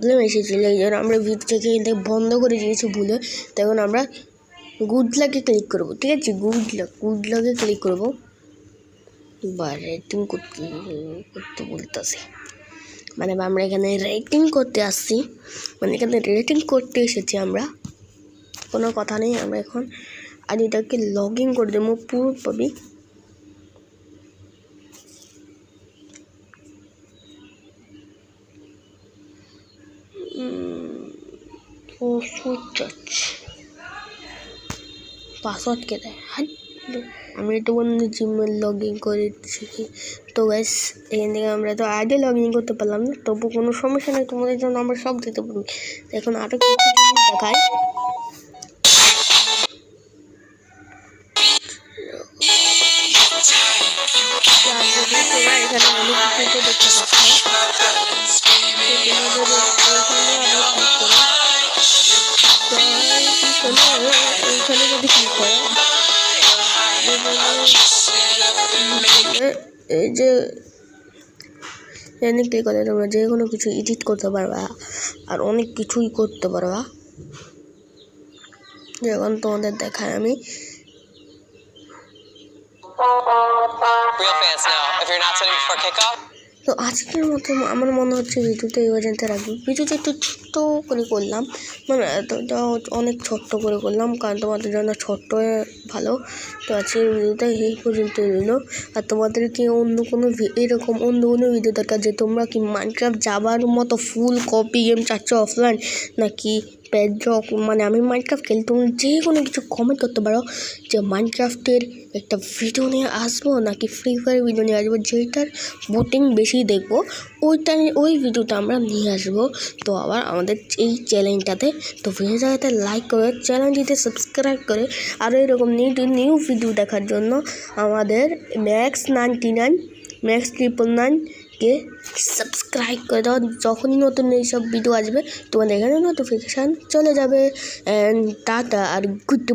Problem এসেছিলো, এই জন্য আমরা ভিডিওটাকে এখান বন্ধ করে দিয়েছি ভুলে। তখন আমরা গুড লাকে ক্লিক করবো, ঠিক আছে? গুড লাকে ক্লিক করবো বা রেটিং করতে বলতেছি, মানে আমরা এখানে রেটিং করতে আসছি, মানে এখানে রেটিং করতে এসেছি আমরা, কোনো কথা নেই। আমরা এখন আর এটাকে লগ ইন করে দেবো পুরো পাবি। পাসওয়ার্ড কে দেয়? আমি তো বন্ধু জিমেল লগ ইন করেছি। তো গাইস এখান থেকে আমরা তো আগে লগ ইন করতে পারলাম না, তবু কোনো সমস্যা নেই, তোমাদের জন্য আমরা সব দিতে পারবো। এখন আরও কিছু জিনিস দেখাই। এখানে অনেক কিছু দেখতে এইখানে যদি ক্লিক করো, এই যে এখানে ক্লিক করে তোমরা যে কোনো কিছু এডিট করতে পারবা আর অনেক কিছুই করতে পারবা। যেমন তোমাদের দেখায় আমি, তো আজকের মতো আমার মনে হচ্ছে ভিডিওটা এই পর্যন্ত রাখবো। ভিডিওটা একটু ছোট্ট করে করলাম, মানে এতটা অনেক ছোট্ট করে করলাম, কারণ তোমাদের জন্য ছোট্ট ভালো। তো আজকের ভিডিওটা এই পর্যন্ত রইল। আর তোমাদেরকে অন্য কোনো এরকম অন্য কোনো ভিডিও দরকার, যে তোমরা কি মাইনক্রাফট যাবার মতো ফুল কপি গেম চাচ্ছ অফলাইন, নাকি পেডরক, মানে আমি মাইনক্রাফট খেলি, তুমি যে কোনো কিছু কমেন্ট করতে পারো যে মাইনক্রাফটের একটা ভিডিও নিয়ে আসবো নাকি ফ্রি ফায়ার ভিডিও নিয়ে আসবো, যেটার ভোটিং বেশি দেখবো ওই ভিডিওটা আমরা নিয়ে আসবো। তো আবার আমাদের এই চ্যানেলটাতে, তো ভিডিওটাতে লাইক করে চ্যানেলটিতে সাবস্ক্রাইব করে আরও এরকম নিউ ভিডিও দেখার জন্য আমাদের ম্যাক্স999কে সাবস্ক্রাইব করে দাও। যখনই নতুন এইসব ভিডিও আসবে তোমাদের এখানে নোটিফিকেশান চলে যাবে। And tata R good